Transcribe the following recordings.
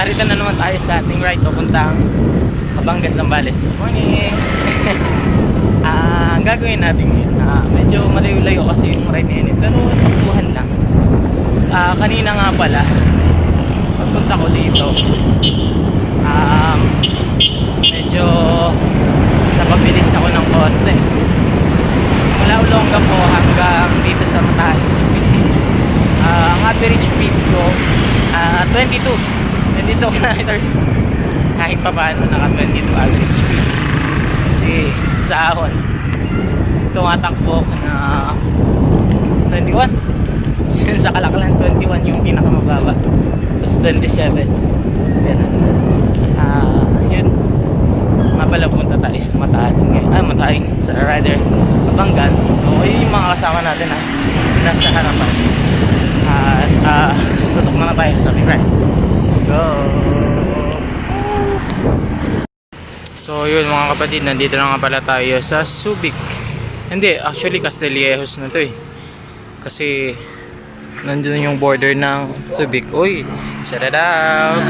narito na naman tayo sa ating ride papuntang Batangas, Zambales. Good morning! Ang gagawin natin ngayon, medyo malayo-layo kasi yung ride na yun, pero saktuhan lang. Kanina nga pala, pagpunta ko dito, medyo napabilis ako ng konti. Mula Olonga po hanggang dito sa Matahin, Subic. Ang average speed ko 22 kilometers. Kahit pa paano naka 22 average speed. Kasi sa ahon tumatakbo na 21. Sa Kalakalan 21 yung pinakamababa. Tapos 27. Ganun. Yun. Mapala punta tayo sa Matahin ngayon. Matahin sa rider Abanggan. So yun yung mga kasama natin nasa harapan. At tutok na tayo sa ating ride. Let's go! So yun mga kapatid, nandito na nga pala tayo sa Subic. Hindi, actually Castillejos na to eh. Kasi nandun yung border ng Subic. Uy, shout out!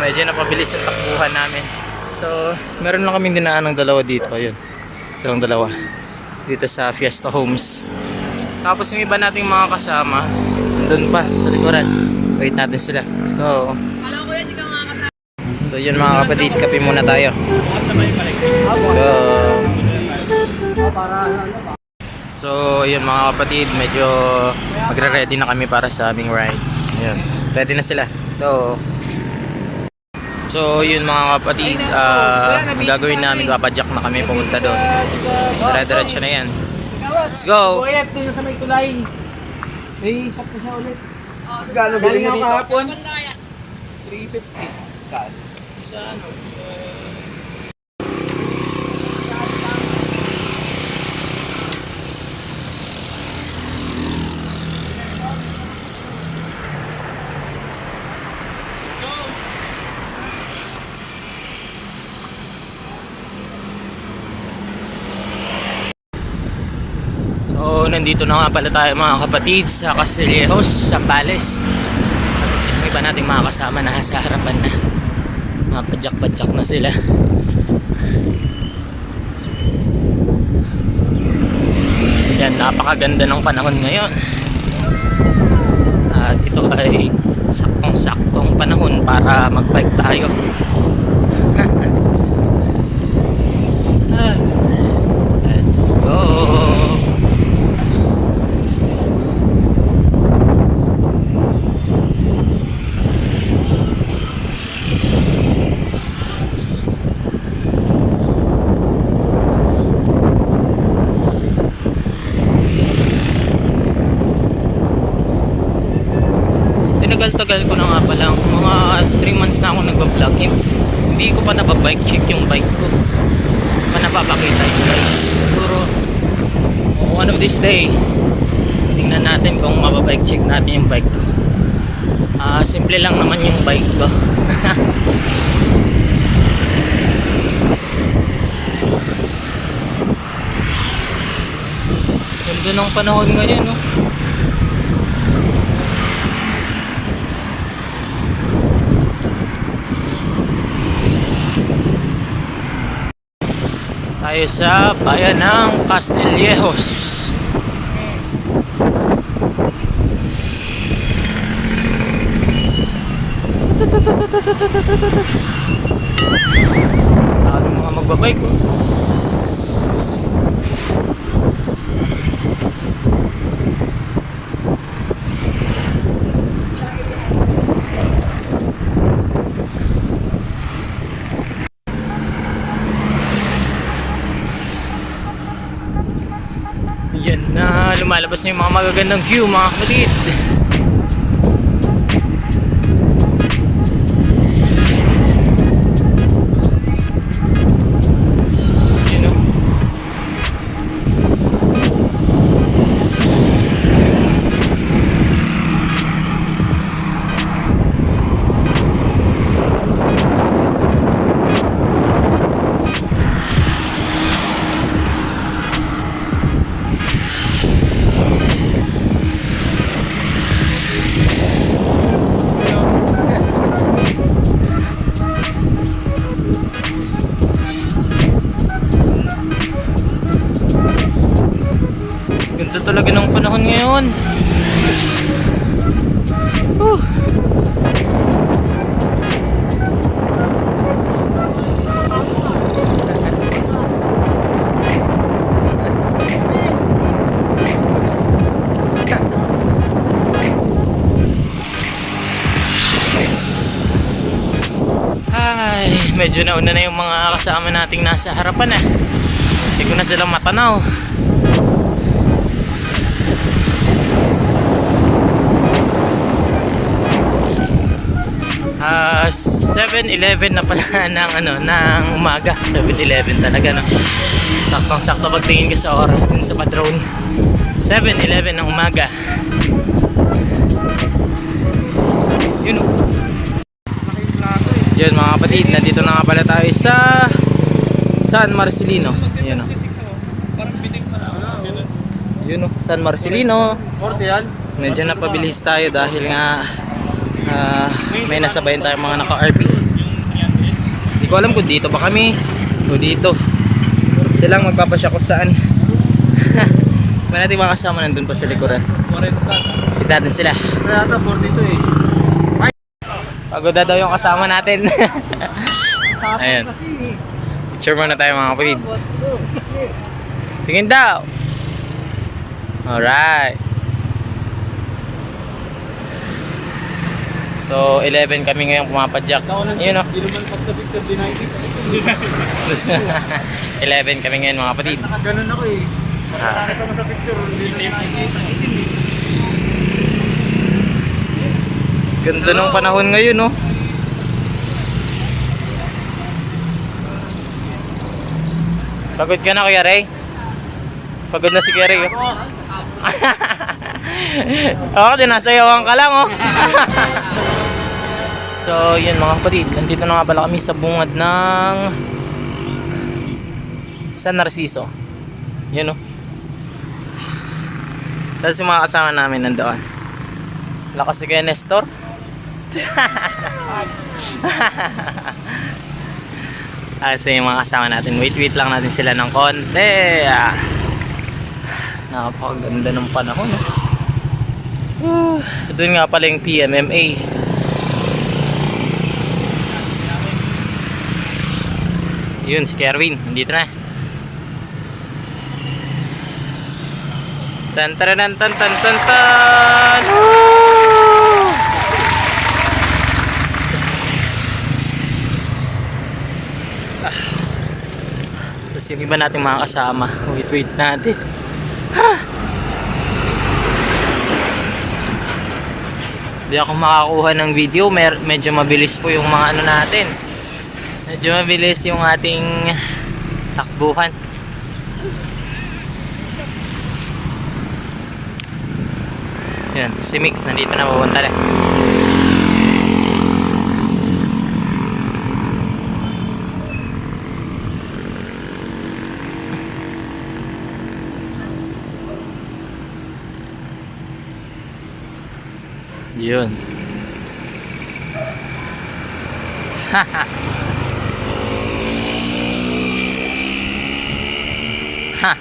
Medyo napabilis yung takbuhan namin. So meron lang kaming dinaan ng dalawa dito. Ayun, silang dalawa dito sa Fiesta Homes. Tapos yung iba nating mga kasama nandun pa sa likuran. Wait natin sila. Let's go. So yun mga kapatid, kape muna tayo. So yun mga kapatid, medyo magre-ready na kami para sa aming ride. Ayun, ready na sila. So yun mga kapatid, ang gagawin namin, papadyak na kami pumunta doon. Dire-diretso na yan. Let's go! Boyet, doon sa may tulay. May shop na siya ulit. Gano'n bilhin nyo dito? Kahapon? 350. Saan? Sa ano? So, nandito na nga pala tayo mga kapatid sa Castillejos, Zambales. Yung iba nating mga kasama na sa harapan na. Mapadyak-padyak na sila. Yan, napakaganda ng panahon ngayon. At ito ay saktong-saktong panahon para magbike tayo. Let's go! Tagal ko na nga pala, mga 3 months na ako nagbablog. Hindi ko pa nababike check yung bike ko, pa napapakita yung bike. Siguro one of this day tingnan natin kung mababike check natin yung bike ko. Simple lang naman yung bike ko. Ganda ng panahon ngayon, no? Tayo sa bayan ng Castillejos. Ano mga magbabike ko? Yan na, lumalabas na yung mga magagandang view mga kapatid. Yun o. medyo nauna na yung mga kasama nating nasa harapan eh. Hindi ko na sila matanaw. 7-11 na pala ng umaga. 7-11 talaga, no? Saktong-sakto pagtingin ka sa oras dun sa padrone. 7-11 ng umaga. Yun, yun mga kapatid, nandito na nga pala tayo sa San Marcelino. Yun, yun, San Marcelino. Medyo napabilis tayo dahil nga may nasabayan tayong mga naka-RP. Hindi ko alam kung dito ba kami o dito. Silang magpapasya kung saan. May natin mga kasama nandun pa sa likuran. Kita natin sila. Kaya 42 eh. Pagod na daw yung kasama natin. Ayan. Picture muna tayo mga kapatid. Tingin daw. Alright. So 11 kami ngayon pumapadyak. Yun o. 11 kami ngayon mga kapatid. Nakaganon ako eh. Nakakita mo sa picture. Ganda ng panahon ngayon, no? Pagod ka na, Kuya Ray? Pagod na si Kuya Ray, oh. Oo, dinasayawan ka lang, oh. So, yun mga kapatid. Nandito na nga pala kami sa bungad ng San Narciso. Yun, oh. Tapos yung mga kasama namin nandoon. Lakas si Kuya Nestor. So yung mga kasama natin, wait lang natin sila ng konti. Napakaganda ng panahon, no? Doon nga pala yung PMMA. Yun si Kerwin, nandito na. Tan tan tan tan tan tan tan. Tapos yung iba nating mga kasama, wait natin. Hindi ako makakuha ng video, medyo mabilis po yung mga ano natin. Medyo mabilis yung ating takbuhan. Yan, si Mix nandito na, pupunta na. Yun. Ha.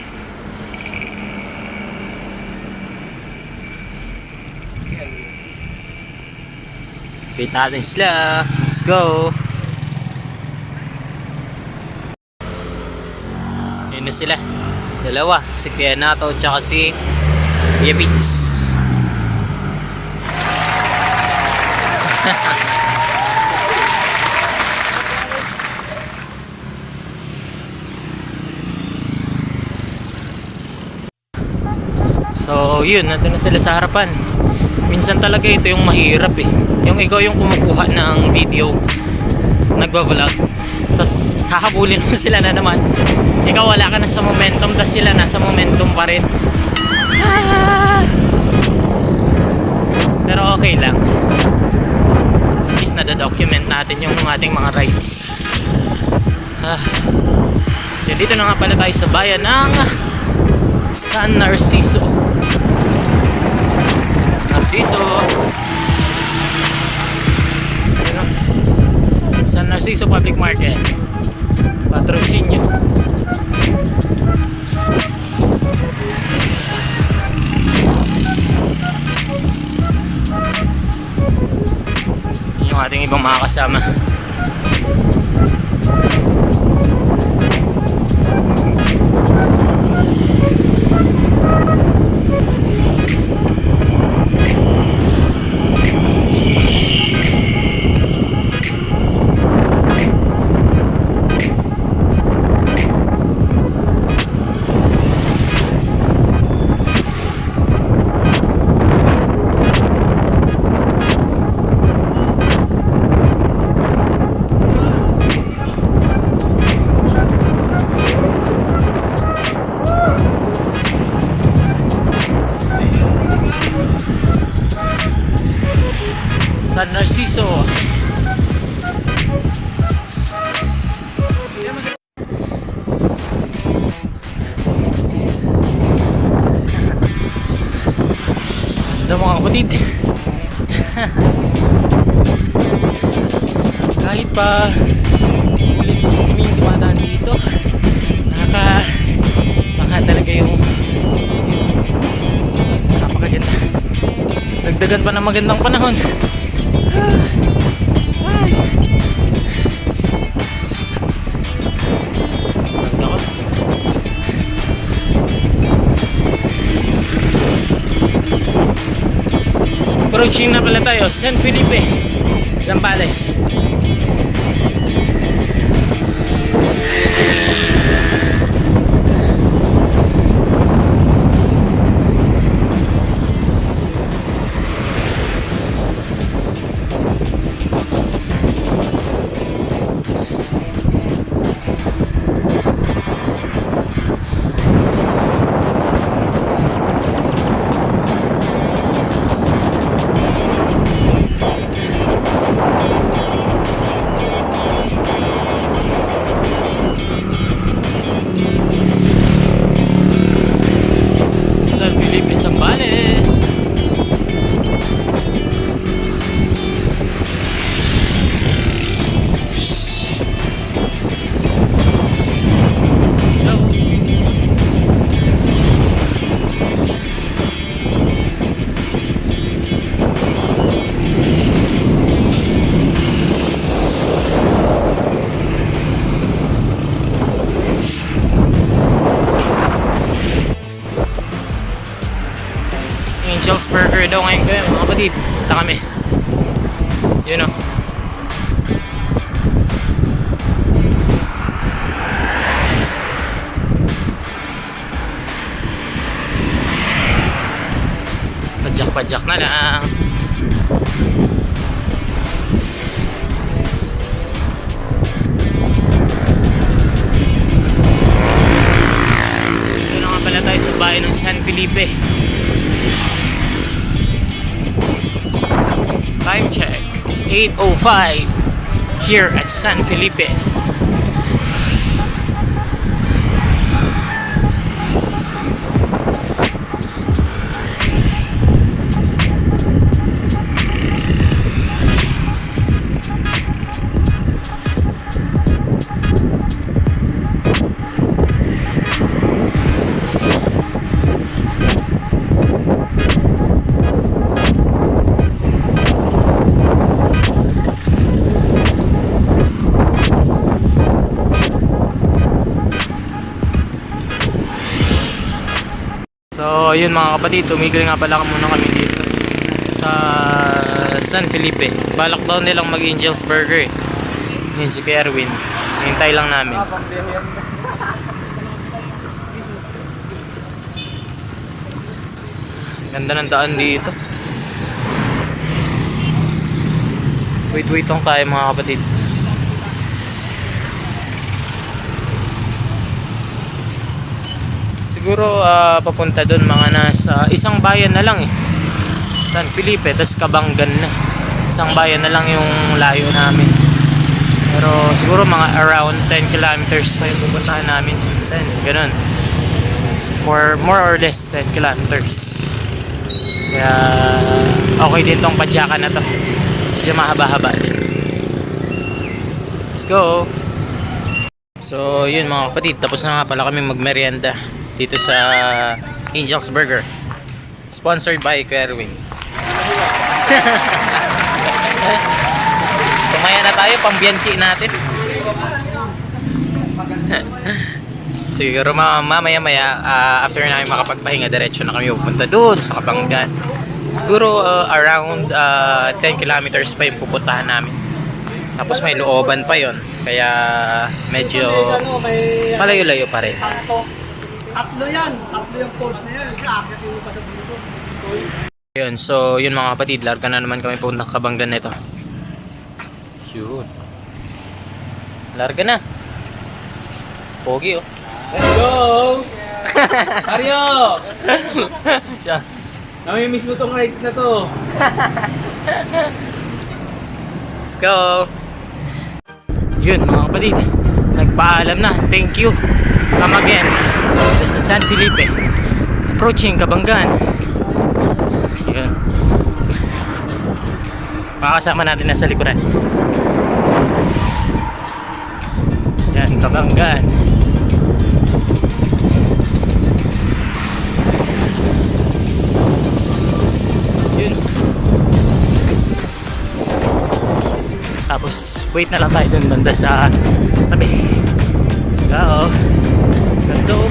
Wait natin sila. Let's go. Yun na sila. Dalawa. Si Kuya Nato tsaka si Kuya Beats. So yun, nandun na sila sa harapan. Minsan talaga ito yung mahirap eh. Yung ikaw yung kumukuha ng video, nagbablog, tapos hahabulin mo sila na naman. Ikaw wala ka na sa momentum, tapos sila nasa momentum pa rin. Pero okay lang. At least nadadocument natin yung ating mga rides. Dito na nga pala tayo sa bayan ng San Narciso. San Narciso Public Market, Patrocinio. Yung ating ibang mga kasama. San Narciso. Ito mga kapatid. Kahit pa ulit kaming dumadaan dito, baka talaga yung napakaganda. Dagdagan pa ng magandang panahon. Ay. Approaching na pala tayo, San Felipe, Zambales. San Felipe, Zambales. Angel's Burger daw ngayon kayo mga kapatid. Punta kami. Yun o. Padyak-padyak na lang. Yun na nga pala tayo sa bahay ng San Felipe. Time check, 8:05 here at San Felipe. So yun mga kapatid, tumigil nga pala muna kami dito sa San Felipe. Balak daw nilang mag Angel's Burger. Yun si Kuya Erwin, hintay lang namin. Ganda ng daan dito. Wait lang tayo mga kapatid. Siguro papunta doon mga nasa isang bayan na lang eh. San Felipe, tas Kabanggan na. Isang bayan na lang yung layo namin. Pero siguro mga around 10 kilometers pa yung pupuntahan namin. 10, ganun. More or less 10 kilometers. Kaya okay din tong padyakan na to. Medyo mahaba-haba din. Let's go! So yun mga kapatid, tapos na nga pala kami magmerienda dito sa Angel's Burger, sponsored by Kuya Erwin. Tumaya na tayo, pambiyansi natin. Siguro mamaya after namin makapagpahinga, diretso na kami pupunta doon sa Kabanggan. Siguro around 10 kilometers pa yung pupuntahan namin. Tapos may looban pa yon, kaya medyo malayo-layo pa rin. Tatlo yung post na yan. Kakit yung pa sa dito. Yun, so yun mga kapatid, larga na naman kami pupunta sa Kabanggan nito. Yun. Larga na. Pogi oh. Let's go! Mario! Siya. Namimiss mo tong rides na to. Let's go! Yun mga kapatid, nagpaalam na. Thank you. Come again. This is San Felipe. Approaching Kabanggan. Yun. Makakasama natin na sa likuran. Yan, Kabanggan. Yun. Tapos wait na lang tayo dun banda sa tabi. Let's go. Let's go.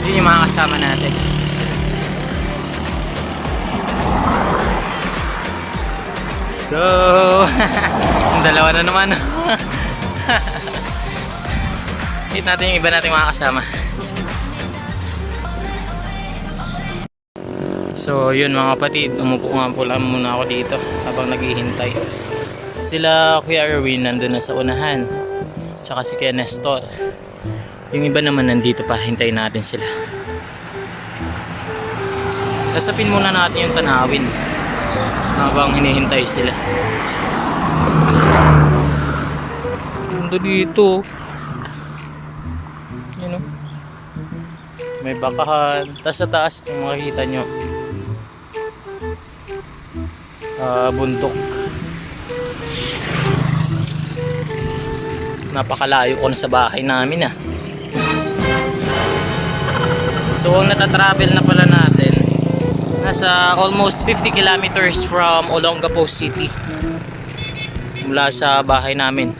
Yun yung mga kasama natin. Let's go. Yung dalawa na naman. Hit natin yung iba nating mga kasama. So yun mga kapatid, umupo nga po lang muna ako dito habang naghihintay. Sila Kuya Erwin nandun na sa unahan, tsaka si Kuya Nestor. Yung iba naman nandito pa, hintayin natin sila. Lasapin muna natin yung tanawin habang hinihintay sila. Ganda dito. Yun o. May bakahan. Tas sa taas kung makikita nyo, bundok. Napakalayo ko na sa bahay namin ah. So ang natatravel na pala natin, nasa almost 50 kilometers from Olongapo City mula sa bahay namin.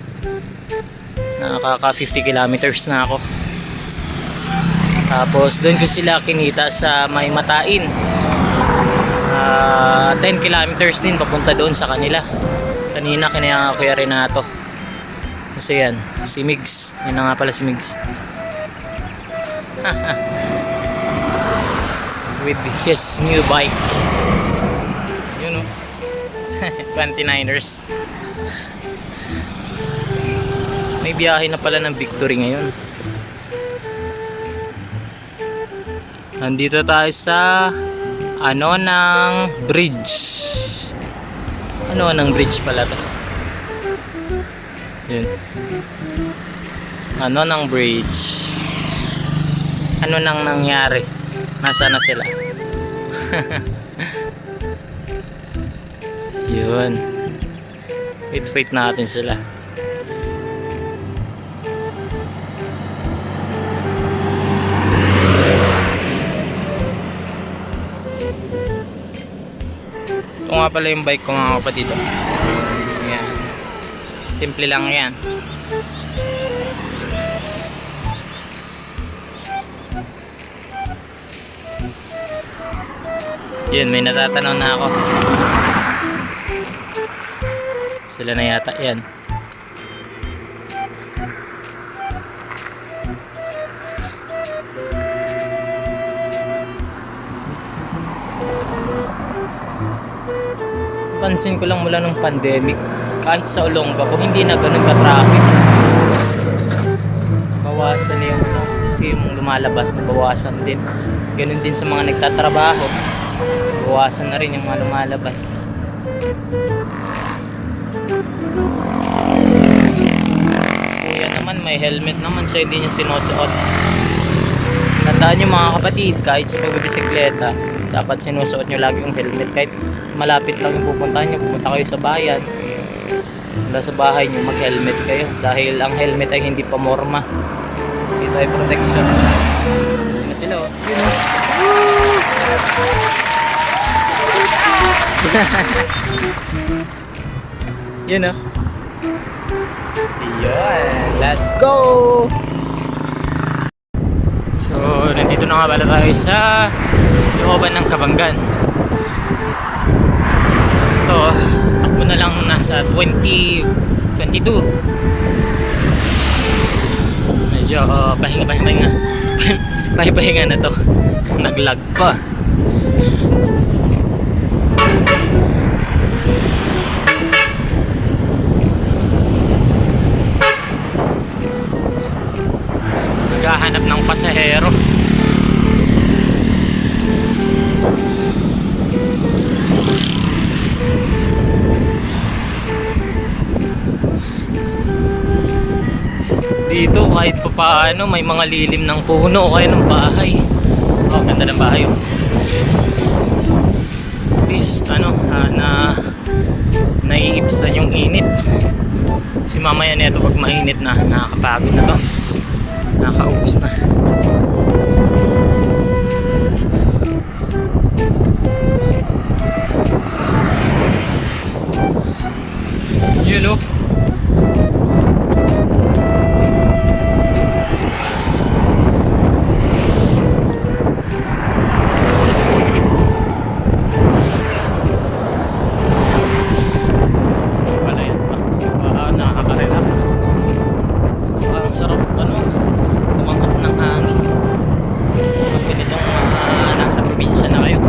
Nakaka 50 kilometers na ako. Tapos doon ko sila kinita sa May Matain. 10 kilometers din papunta doon sa kanila. Kanina kinaya Kuya Renato. Kasi yan, si Migs. Yun na nga pala si Migs. With his new bike. Yun o. 29ers. May biyahe na pala ng Victory ngayon. Nandito tayo sa ng bridge. Ng bridge pala to. Yun. Ng bridge. Ano nang nangyari? Nasaan na sila? Yun. Wait natin sila. Ito nga pala yung bike ko mga kapatid. Yan. Simple lang yan. Yun, may natatanong na ako. Sila na yata yan. Pansin ko lang mula nung pandemic, kahit sa Olongapo hindi na ganun ka-traffic. Bawasan na yung kasi yung lumalabas na bawasan din. Ganun din sa mga nagtatrabaho. Bawasan na rin yung mga lumalabas. Kuya naman may helmet naman siya, hindi niya sinusuot. Tandaan nyo mga kapatid, kahit sa pagbibisikleta, dapat sinusuot nyo lagi yung helmet. Kahit malapit lang yung pupuntahan nyo, pupunta kayo sa bayan, mula sa bahay nyo, mag-helmet kayo. Dahil ang helmet ay hindi pa morma. Dito ay protection. Yun na sila oh. Yun oh. Yun oh. Yun. Let's go! So, nandito na nga pala tayo sa looban ng Kabanggan. Ito, takbo na lang nasa 2022. Medyo pahinga. Pahinga na to. Naglag pa. Naghahanap ng pasahero. Dito kahit pa paano may mga lilim ng puno o kaya ng bahay. Oh, ganda ng bahay. Oh. At least naiibsan yung init. Si mamaya nito pag mainit na, nakakapagod na to. Nakakaubos na. Yun oh. Wala yan pa. Nakaka-relax. Ang sarap tumanggap ng hangin. Pag ganitong nasa probinsya na kayo.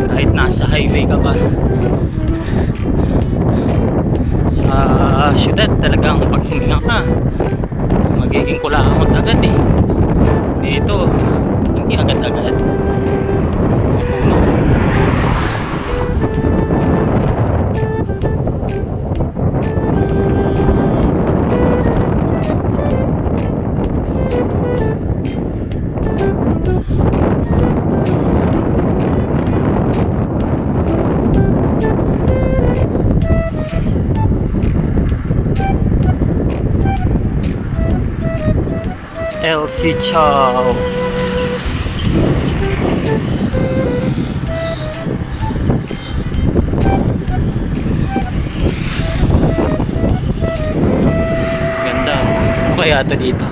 Kahit nasa highway ka pa. Sa syudad talagang pag huminga ka magiging kulangot agad eh. Dito hindi agad-agad. Puno. LC Chow. Ganda. Ano kaya ito dito?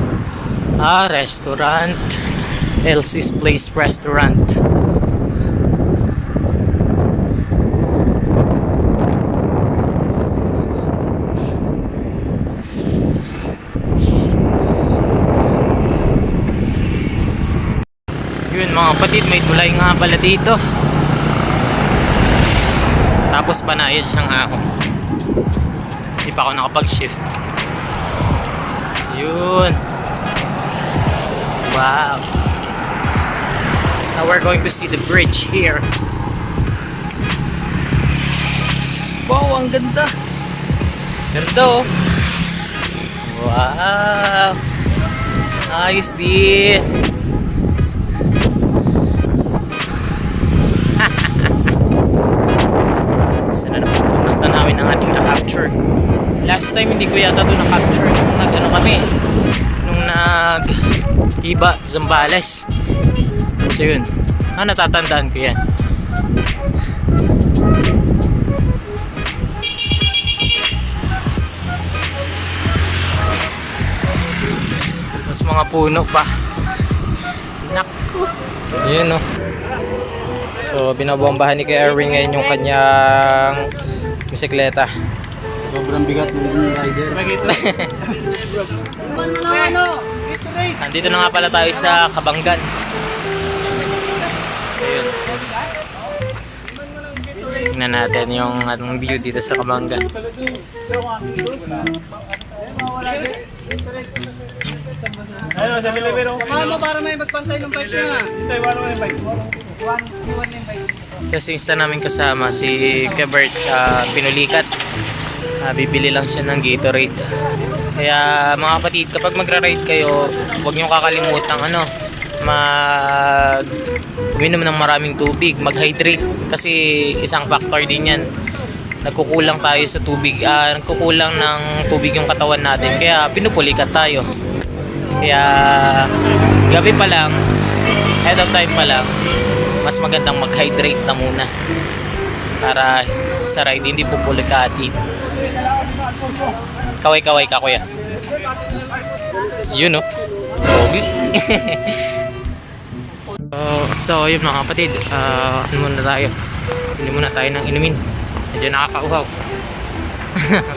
Restaurant. LC's Place Restaurant. Yun mga kapatid, may tulay nga pala dito. Tapos panayad siyang ahon. Hindi pa ako nakapag-shift. Yun. Wow. Now we're going to see the bridge here. Wow, ang ganda. Ganda oh. Wow. Ayos din. Sana napunta namin ang ating na-capture. Last time hindi ko yata ito na-capture nung nag-iba Zambales. So yun, natatandaan ko yan. Mas mga puno pa. Naku. Yun oh. So binabombahan ni Kuya Erwin ngayon yung kanyang bisikleta. Sobrang bigat ng rider. Nandito na nga pala tayo sa Kabanggan. Ayun. Tingnan natin yung ating view dito sa Kabanggan. Ayun, sa Pilipino. Paano para may magpantay ng bike na? Ito, iwan mo yung bike. Kasi isa namin kasama si Kebert Pinulikat. Bibili lang siya ng Gatorade. Kaya mga kapatid, kapag magra-ride kayo, huwag nyo kakalimutan uminom ng maraming tubig, mag-hydrate kasi isang factor din yan. Nagkukulang tayo sa tubig, nagkukulang ng tubig yung katawan natin, kaya pinupulikat tayo. Kaya gabi pa lang, head of time pa lang, mas magandang mag-hydrate na muna para sa ride hindi pupulikati. Kaway-kaway ka kuya. Yun oh. Pogi. So yun mga kapatid, ano muna tayo, bili muna tayo ng inumin, medyo nakakauhaw.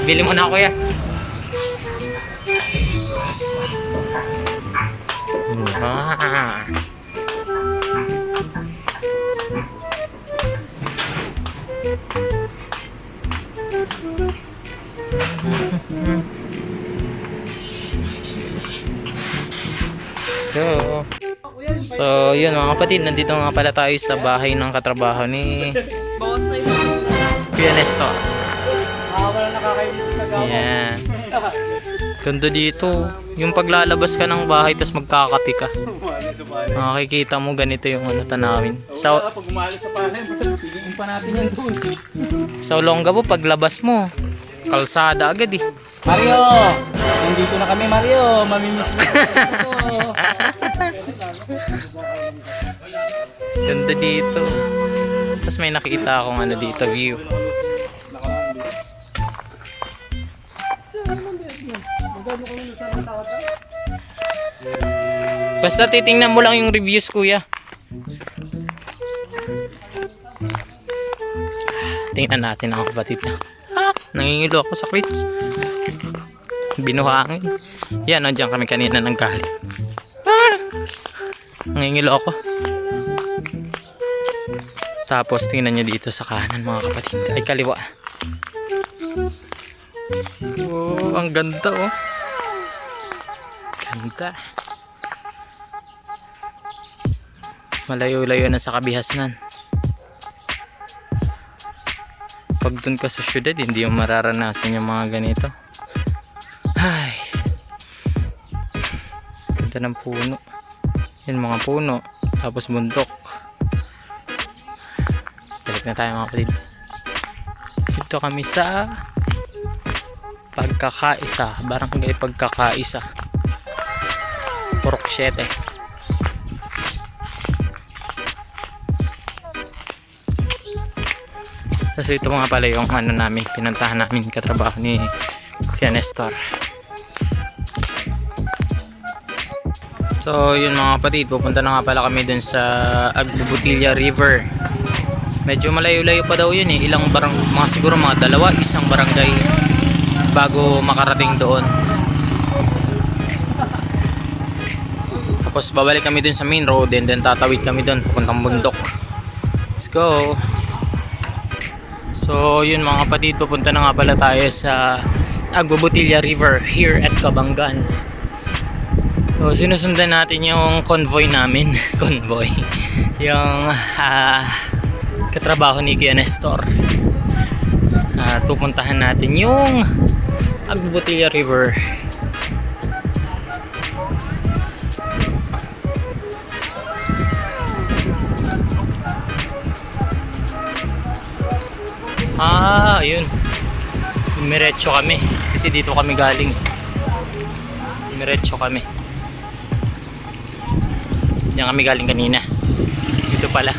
Bili muna ako kuya. So yun mga kapatid, nandito nga pala tayo sa bahay ng katrabaho ni Kuya Nestor. Wala nakakainis na gawin. Yan. Ganda dito. Yung paglalabas ka ng bahay tapos magkakape ka. Makikita mo ganito yung ano tanawin. Pag umalis sa pahay, tingin pa natin yan doon. Sa Olongapo paglabas mo, kalsada agad eh. Mario! Nandito na kami, Mario. Mamimiss mo. Ganda dito. Tapos may nakita akong ano dito, view. Basta titingnan mo lang yung reviews, kuya. Tingnan natin ang kapatid na. Nangingilo ako sa crates. Binuhangin. Yan, nandiyan kami kanina ng galing. Nangingilo ako. Tapos tingnan nyo dito sa kanan mga kapatid. Ay, kaliwa. Oh, ang ganda oh. Ganda. Malayo-layo na sa Kabihasnan. Pag dun ka sa syudad, hindi mo mararanasan yung mga ganito. Ay. Ganda ng puno. Yan mga puno. Tapos bundok. Balik na tayo mga kapatid. Dito kami sa Pagkakaisa. Barangay Pagkakaisa. Purok 7. Kasi ito mga pala yung ano namin, pinuntahan namin katrabaho ni Kuya Nestor. So yun mga kapatid, pupunta na nga pala kami dun sa Agbubutilla River. Medyo malayo-layo pa daw yun eh, mga siguro mga dalawa, isang barangay bago makarating doon. Tapos babalik kami dun sa main road and then tatawid kami dun papuntang bundok. Let's go! So yun mga kapatid, pupunta na nga pala tayo sa Agbubutilla River here at Kabanggan. So sinusundan natin yung convoy namin. Convoy. Yung katrabaho ni Kuya Nestor. Pupuntahan natin yung Agbubutilla River. Ayun. Miretso kami. Kasi dito kami galing. Miretso kami. Diyan kami galing kanina. Dito pala.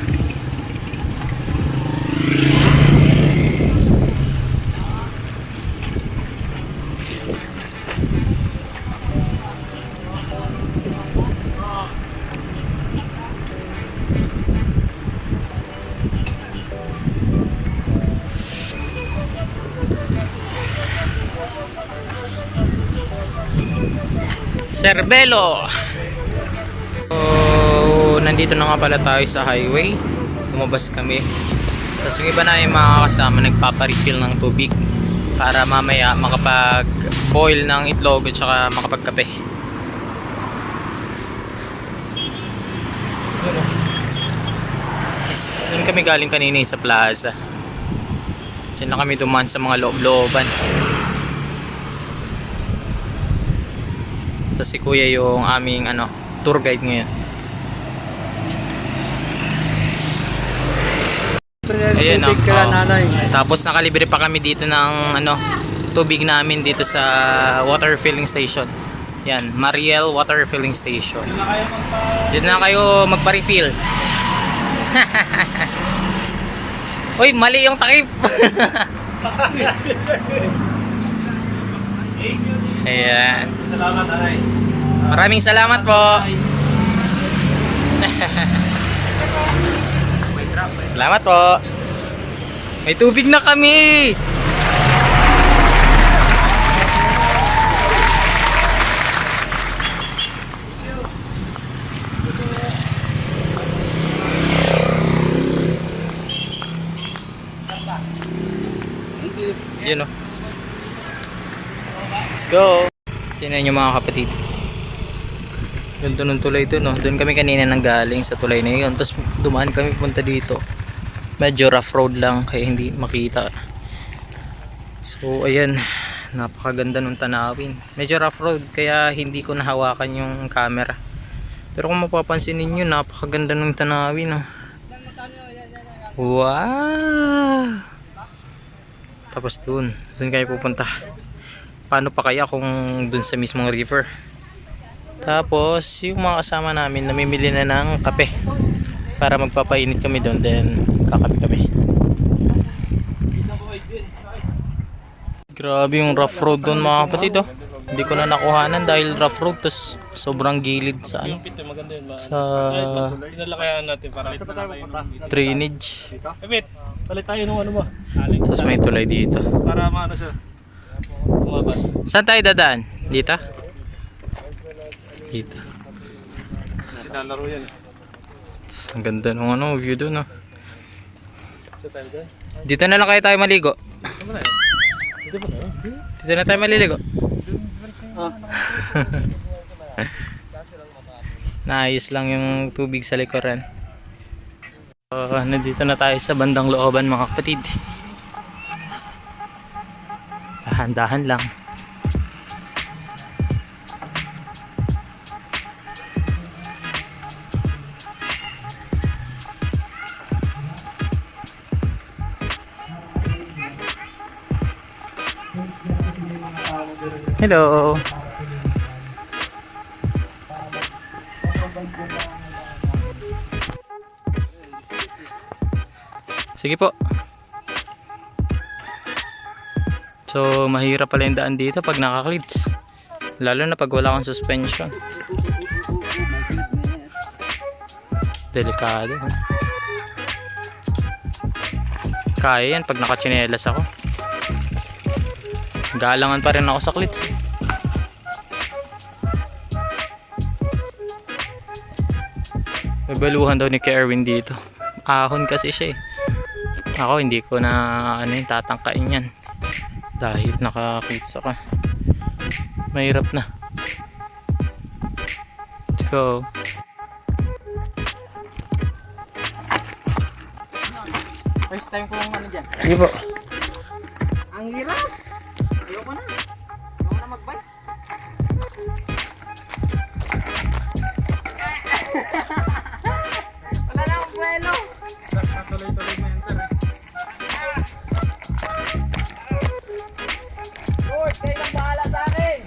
Cervelo. So, nandito na nga pala tayo sa highway. Lumabas kami. Tapos yung iba na yung mga kasama nagpaparefill ng tubig para mamaya makapag-boil ng itlog at saka makapagkape. Doon kami galing kanina sa plaza. Diyan na kami dumaan sa mga loob-looban. Tapos si kuya yung aming tour guide ngayon. Ayan o. Tapos nakalibre pa kami dito ng tubig namin dito sa water filling station. Yan, Mariel Water Filling Station. Dito na kayo magpa-refill. Uy, mali yung takip. Ayan. Salamat, Aray. Maraming salamat po. Salamat po. May tubig na kami. Yun o. Let's go. Tingnan nyo mga kapatid. Ganda ng tulay ito, no? Doon kami kanina nang galing sa tulay na yun. Tapos dumaan kami punta dito. Medyo rough road lang kaya hindi makita. So ayan, Napakaganda ng tanawin. Medyo rough road kaya hindi ko nahawakan yung camera. Pero kung mapapansin ninyo, napakaganda ng tanawin. Oh. Wow! Tapos dun kayo pupunta. Paano pa kaya kung dun sa mismong river? Tapos yung mga kasama namin namimili na ng kape para magpapainit kami dun, then kakape kami. Grabe yung rough road dun mga kapatid. Oh. Hindi ko na nakuhanan dahil rough road, tas sobrang gilid sa ano, sa Pinalakayan natin para drainage. Ebit, palit tayo nung ano mo. Tapos may tulay dito. Para maano siya. Bumabas. Saan tayo dadaan? Dito? Dito. Sinalaro yan. Ang ganda ng ano, view doon. Oh. Sa tayo dyan. Dito na lang kayo tayo maligo. Ano na yun? Dito ba tayo? Dito na tayo maliligo. Naayos lang yung tubig sa likuran. Nandito na tayo sa bandang looban mga kapatid. Dahan-dahan lang. Hello. Sige po. So mahirap pala yung daan dito pag naka-clips. Lalo na pag wala kang suspension. Delikado. Kaya yan pag nakachinelas ako. Galangan pa rin ako sa clips. Nabaluhan daw ni Kuya Erwin dito. Ahon kasi siya eh. Ako hindi ko na tatangkain yan. Dahil naka-clips ako. Mahirap na. Let's go. First time ko ano dyan. Sige po. Ang hirap. Ayoko na. Ayoko na mag-bike. Wala na akong buwelo. Tuloy-tuloy na yan sir. Lord, kayo lang bahala sa akin.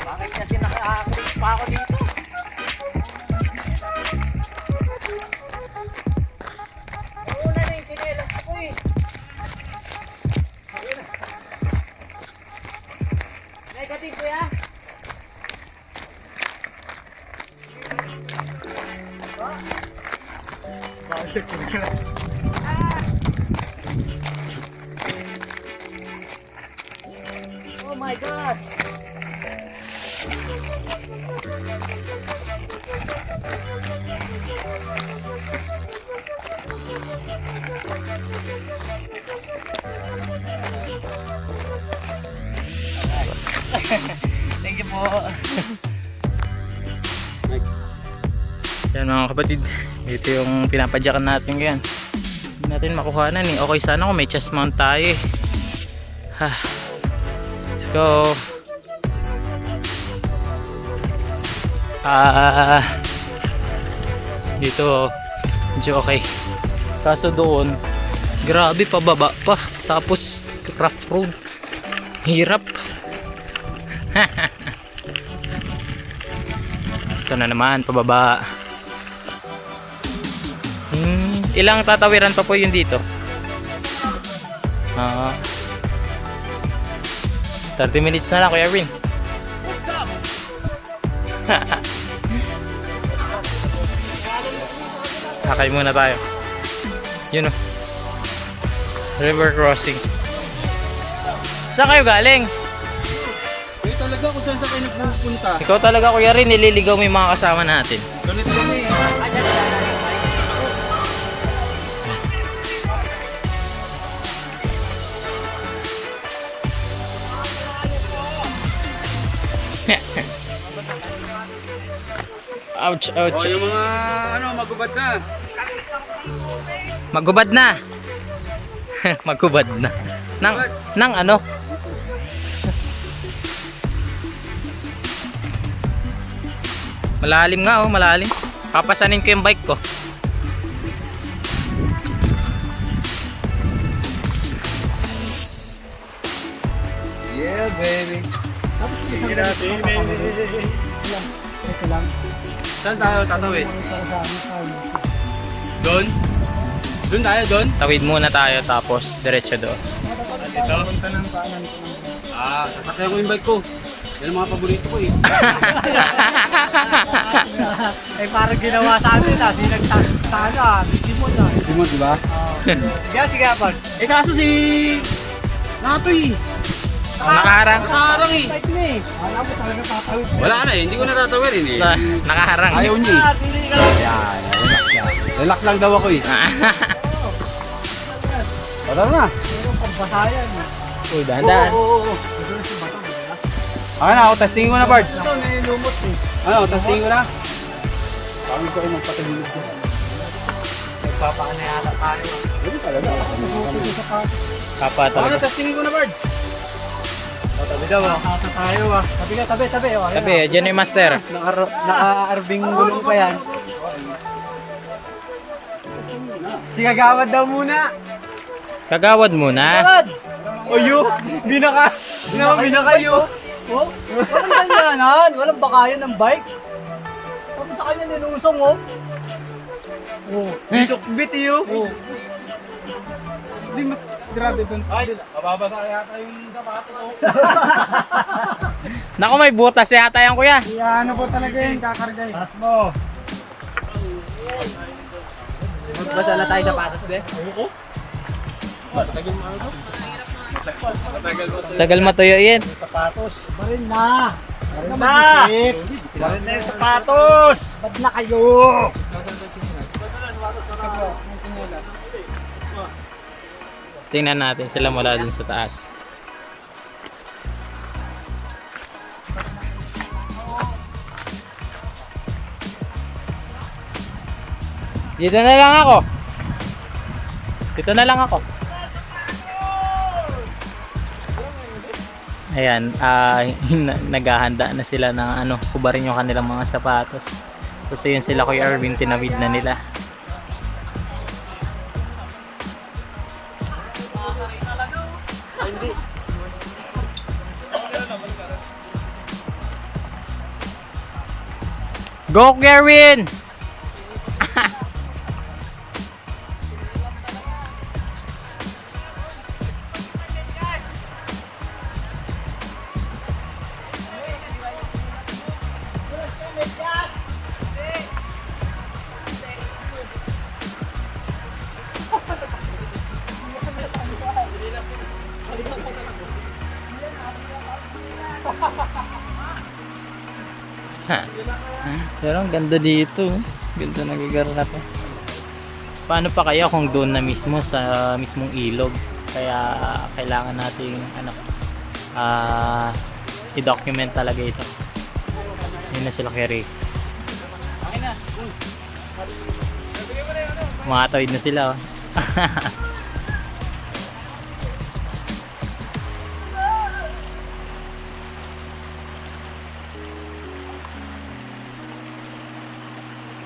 Bakit kasi naka-clip pa ako dito? Una na yung sinelas ko eh. Negative ko ya. Oh my gosh. Thank you po. Yan mga kapatid, ito yung pinapadyakan natin ngayon. Hindi natin makuhanan eh. Okay sana kung may chest mount tayo eh. Let's go. Dito medyo okay. Kaso doon grabe, pababa pa. Tapos rough road. Hirap. Ito na naman, pababa. Ilang tatawiran pa po yun dito? 30 minutes na lang, Kuya Erwin. What's up? Hakay muna tayo. Yun o. River crossing. Saan kayo galing? Kayo talaga kung saan kayo nagpupunta. Ikaw talaga, Kuya Rin, nililigaw mo yung mga kasama natin. Ganito kami. Ouch, ouch. Oh, yung mga magubad na. Magubad na. Magubad na. Nang ano? Malalim nga oh, malalim. Papasanin ko yung bike ko. Yeah, baby. Sige natin, baby. Ito lang. Saan tayo tatawid? Sa amin. Doon? Doon tayo, doon? Tawid muna tayo tapos diretso doon. Dito? Sasakyan ko yung bike ko. Yan ang mga paborito ko eh. Eh parang ginawa sa atin ha. Sinagtana. Simon na. Simon, di ba? Sige, Apag. Eh kaso si... Natoy eh. Nakaharang. Nakaharang eh. Type na eh. Alam mo talaga tatawid. Wala na eh, hindi ko natatawirin eh. Nakaharang. Ayaw niya eh. Pili ka lang. Yan, relax lang. Relax lang daw ako eh. Tara na. Mayroong pambahayan eh. Uy, dahan-dahan. Oo. Gusto na si Batang. Diba? Okay na, ako testingin ko na, Bard. Ito, nilumot eh. Ano, testingin ko na. Pagod ko ay magpatahilid ko. Nagpapaano yata tayo. Hindi talaga. Kapa Ako na, talaga. testingin ko na, Bard. Tabi daw ah. Kata tayo ah. Tabi ka, tabi. Oh, ayan, Sabi, dyan yung master. Naka-arbing gulong pa yan. Sigagawad daw muna. Kagawad muna. Gawad! O yu, binaka. Binaka yu. Oh, walang ganyanan. Walang bakayan ng bike. Tapos sa kanya nilusong oh. Oh, bisok-bit yu. Oh. Di mas grabe dun. Ay, mababasa yata yung sapato ko. Naku, may butas yata yan kuya. Ano po talaga yun, kakargay. Tas mo. Magbasa na tayo sapatos de. Tagal matuyo yan. Sapatos. Barin na. Barin na. Barin na yung sapatos. Ba't na kayo? Tingnan natin sila mula dun sa taas. Dito na lang ako. Dito na lang ako. Ayan, naghahanda na sila ng ano, kubarin yung kanilang mga sapatos. Kasi yun sila Kuya Erwin, tinawid na nila. Go Gerwin! Pero ang ganda dito. Ganda nagagarap. Paano pa kaya kung doon na mismo sa mismong ilog? Kaya kailangan nating ano, i-document talaga ito. Yun na sila kay Rick. Makatawid na sila oh.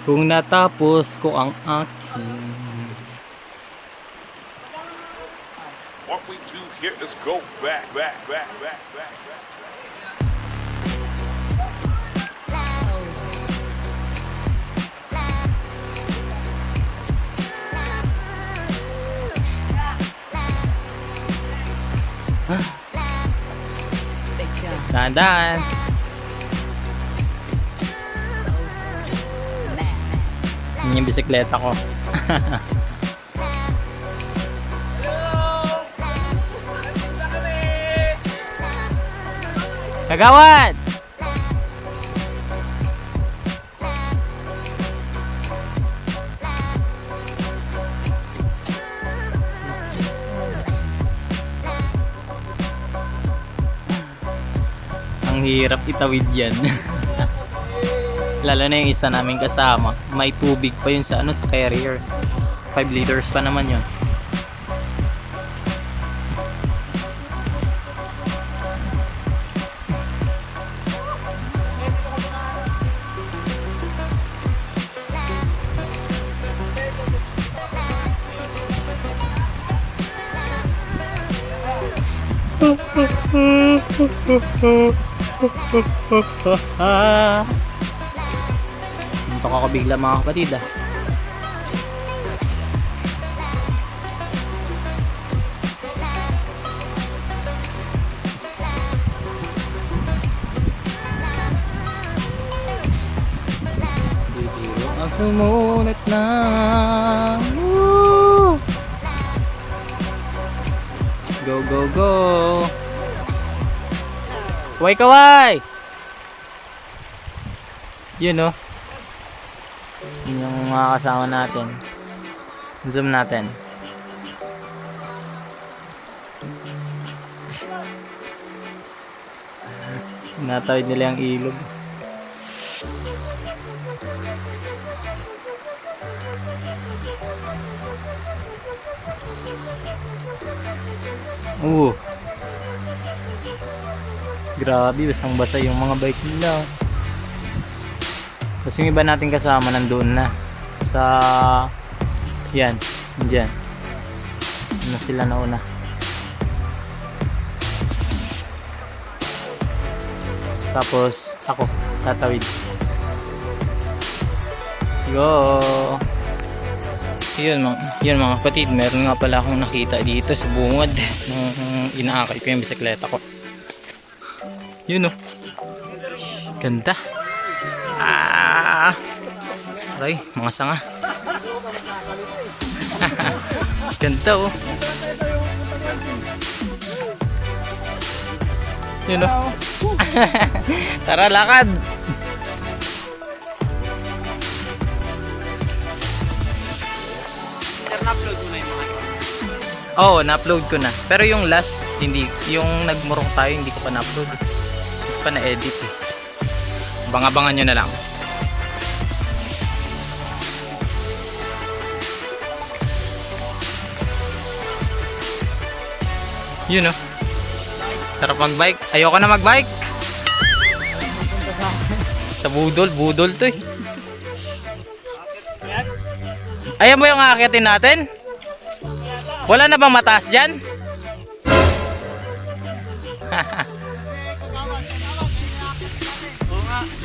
Kung natapos ko ang aking What we do here is go back. dahan-dahan. Yun yung bisikleta ko. Kagawad! Ang hirap itawid yan. Lalo na yung isa naming kasama. May tubig pa yun sa ano, sa carrier. 5 liters pa naman yun. Muntok ako bigla mga kapatid ah. Bibiro ang sumunod na. Woo! Go, go, go! Kaway, kaway! Yun oh. Yun yung mga kasama natin. Zoom natin. Natawid nila yung ilog. Grabe, basang basa yung mga bike nila. Tapos yung iba nating kasama nandoon na sa yan, dyan. Ano sila nauna. Tapos ako tatawid. Let's go. Yun mga kapatid, meron nga pala akong nakita dito sa bungad nung inaakay ko yung bisikleta ko. Yun oh. Ganda. Aray, mga sanga. Ganda oh. Yun oh. Tara, lakad. Na-upload mo na yung mga Oo, na-upload ko na. Pero yung last, hindi. Yung nagmurong tayo, hindi ko pa na-upload. Hindi ko pa na-edit eh. Bang-abangan nyo na lang. Yun oh. Sarap mag-bike. Ayoko na mag-bike. Sa budol to eh. Ayan mo yung aakitin natin? Wala na bang mataas dyan?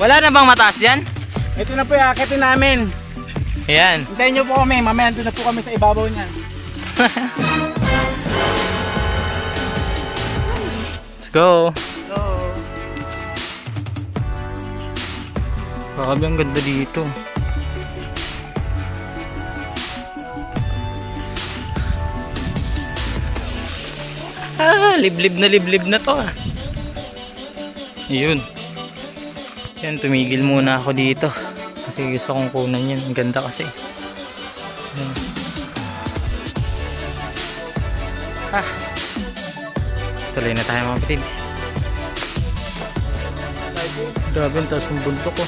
Wala na bang mataas dyan? Ito na po yung akitin namin. Ayan. Hintayin nyo po kami. Mamaya nandun na po kami sa ibabaw niyan. Let's go. Grabe, ang ganda dito. Liblib na to ah. Yun. Yan, tumigil muna ako dito. Kasi gusto kong kunan yan. Ang ganda kasi. Yan. Tuloy na tayo mga kapatid. Grabe, ang taas ng bundok ko.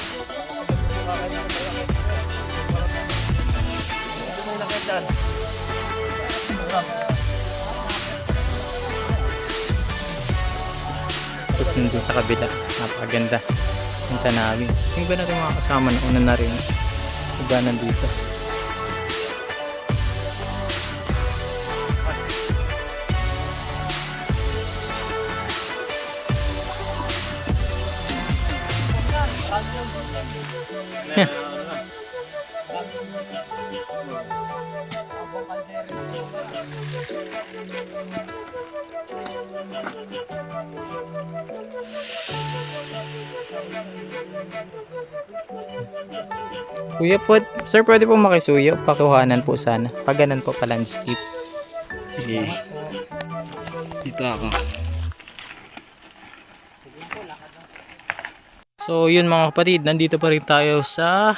Tapos nandun sa kabila, napakaganda ang tanawin. Kasi iba natin mga kasama na una na rin. Iba nandito. Kuya po, sir, pwede po makisuyo? Pakuhanan po sana. Pag ganun po pa landscape. Sige. Dito ako. So yun mga kapatid, nandito pa rin tayo sa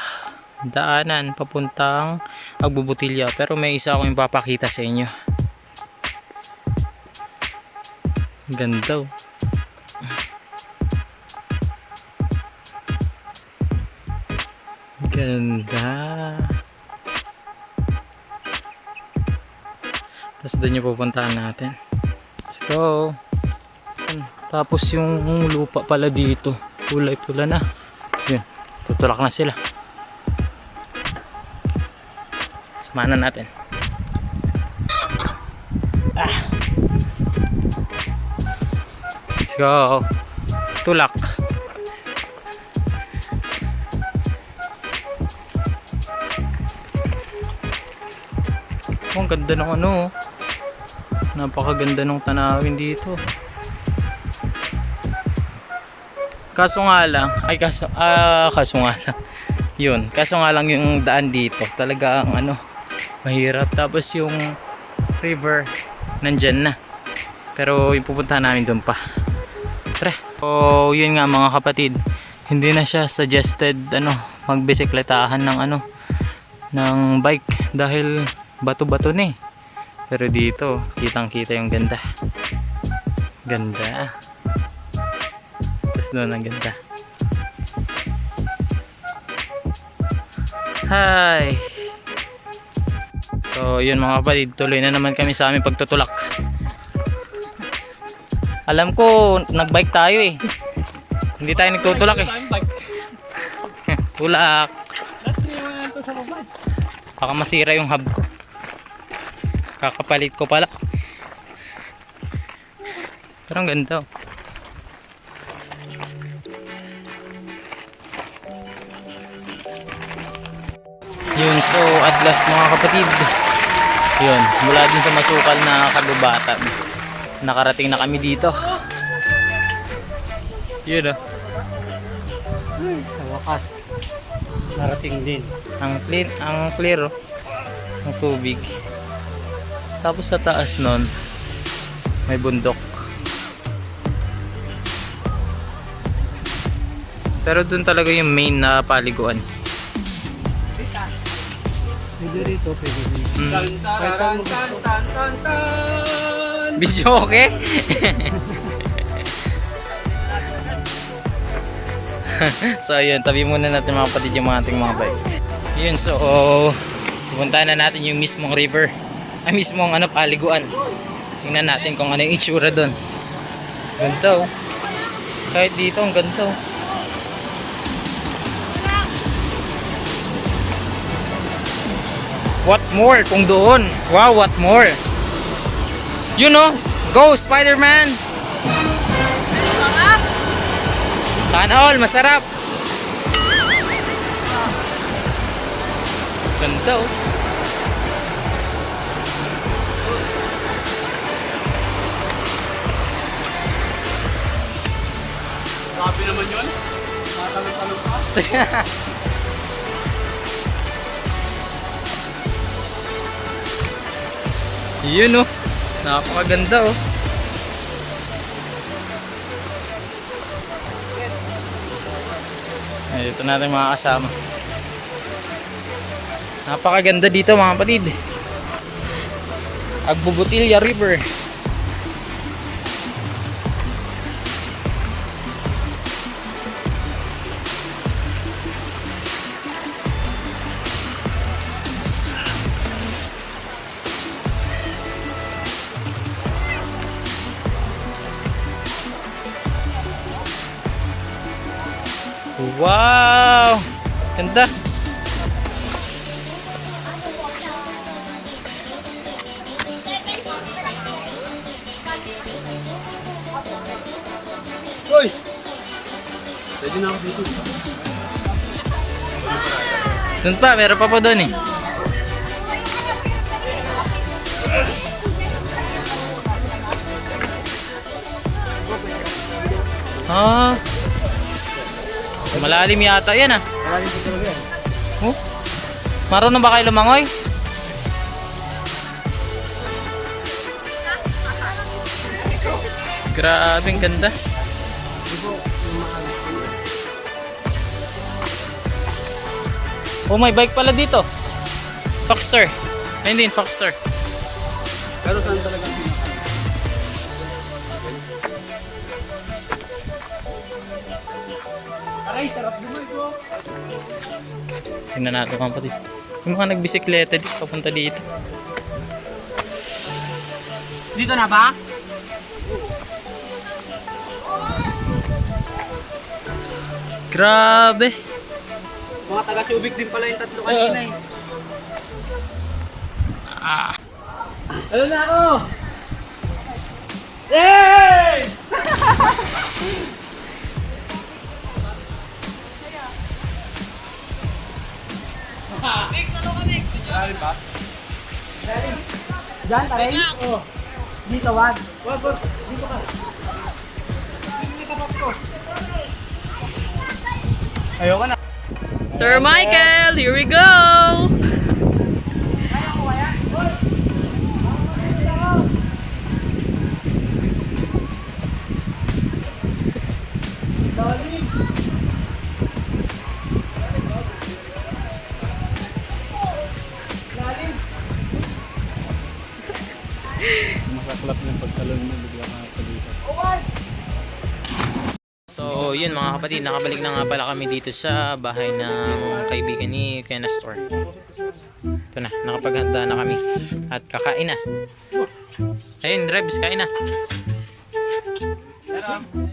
daanan papuntang Agbubutilya. Pero may isa akong ipapakita sa inyo. Ganda oh. Ganda. Tapos doon yung pupuntahan natin. Let's go. Tapos yung lupa pala dito, kulay pula na. Yun, tutulak na sila. Samahan natin. Let's go. tulak. Oh, ang ganda ng ano. Napakaganda ng tanawin dito. Kaso nga lang, kaso nga lang. Yun, kaso nga lang yung daan dito. Talagang ano, mahirap. Tapos yung river nandyan na. Pero yung pupuntahan namin doon pa. Tara. So, yun nga mga kapatid. Hindi na siya suggested magbisikletahan ng ng bike dahil bato-bato na eh. Pero dito, kitang-kita yung ganda. Ganda. Tapos doon ang ganda. Hi! So, yun mga kapatid. Tuloy na naman kami sa aming pagtutulak. Alam ko, nagbike tayo eh. Hindi tayo nagtutulak eh. Tulak. Baka masira yung hub ko. Kakapalit ko pala. Pero ang ganda oh. Yun, so at last mga kapatid, yun, mula din sa masukal na kagubatan, nakarating na kami dito. Yun oh. Sa wakas, narating din. Ang clear oh, ng tubig. Tapos sa taas nun, may bundok. Pero dun talaga yung main na paliguan. Pwede rito, pwede rito. Video okay? So ayun, tabi muna natin mga kapatid yung mga ating mga bike. Yun, so pupuntahan na natin yung mismong river. Mismong paliguan. Tingnan natin kung ano yung itsura doon. Ganda oh. Kahit dito ang ganda oh. What more kung doon? Wow, what more? You know, go Spider-Man! Sana all, masarap! Ganda oh. Grabe naman yun. Matalong-talong pa. Yun oh. Napakaganda oh. Ay, ito natin mga kasama. Napakaganda dito mga kapatid. Agbubutilya River. Wow! Ganda! Hoy! Pwede na ako dito. Doon pa, meron pa po doon eh. Ah. Malalim yata yan ah. Malalim po talaga yan. Oh. Marunong ba kayo lumangoy? Grabe, ang ganda. Oh, may bike pala dito. Foxster. Ay, hindi, Foxster. Pero saan talaga pinaka? Aray, sarap naman po. Tingnan natin mga kapatid. Yung mga nagbisikleta dito, papunta dito. Dito na ba? Grabe. Mga taga-Subic din pala yung tatlo kanina eh. Ano na ako? Yay! Diyan, tayo? Oo. Dito, wag. Wag. Dito ka. Ayoko na. Sir Michael, here we go! Masaklap yung pagtalon mo, bigla ka palipat. So yun mga kapatid, nakabalik na nga pala kami dito sa bahay ng kaibigan ni Kuya Nestor. Ito na, nakapaghanda na kami at kakain na. Ayun, Rebs, kain na.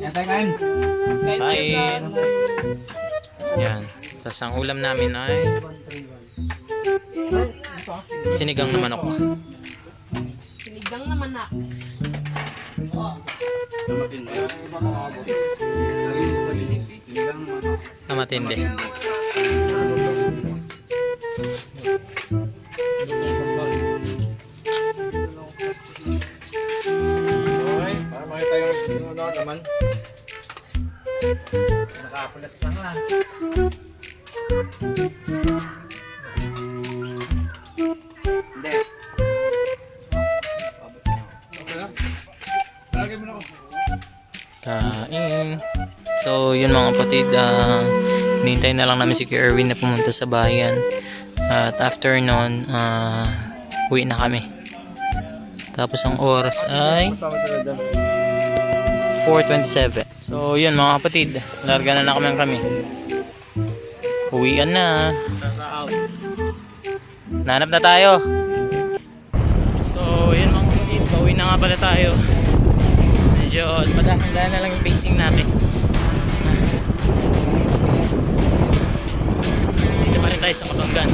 Yan tayo kain. Kain. Yan. Tapos ang ulam namin ay sinigang na manok. Sinigang naman na. Na matindi. Okay, para makita yung ano naman. Nakapulas sa nga. Kain. So yun mga kapatid, hinihintay na lang namin si Kuya Erwin na pumunta sa bayan. At after nun, uwi na kami. Tapos ang oras ay 4:27. So yun mga kapatid, larga na kami. Uwian na. Nanap na tayo. So yun mga kapatid, pauwi na nga pala tayo. Medyo madaan na lang yung pacing natin. Dito pa rin tayo sa Kapamgan.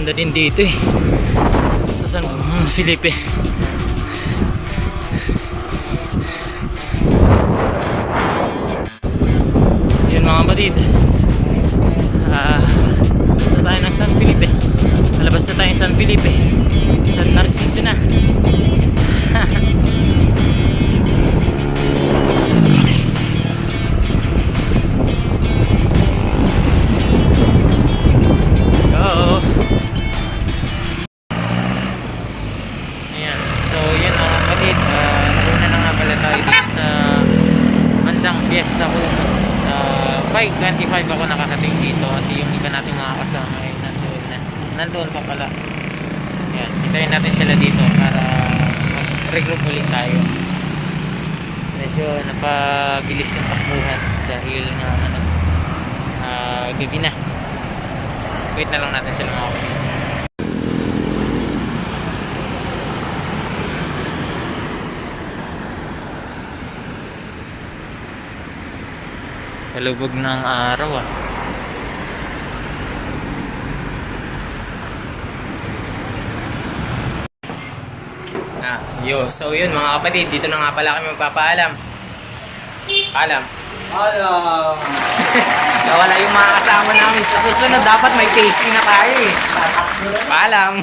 Ganda din dito eh. Sa San Felipe. Yun mga kapatid. Basta tayo ng San Felipe. Palabas na tayo ng San Felipe. San Narciso na. Go! Ayan. So, yun mga kapatid. Nauna na nga pala tayo dito sa bandang Fiesta Hummus. 5:25 ako nakakating dito at yung iba natin mga kasama ay nandoon na. Nandoon pa pala. Ayan. Hintayin natin sila dito para mag-regroup ulit tayo. Medyo napabilis yung takbuhan dahil nga gabi na. Wait na lang natin sila mga kapatid. Kalubog ng araw ah. So yun mga kapatid, dito na nga pala kami magpapaalam. Paalam. Alam. Nawala yung mga kasama namin sa susunod. Dapat may tasting na tayo eh. Paalam.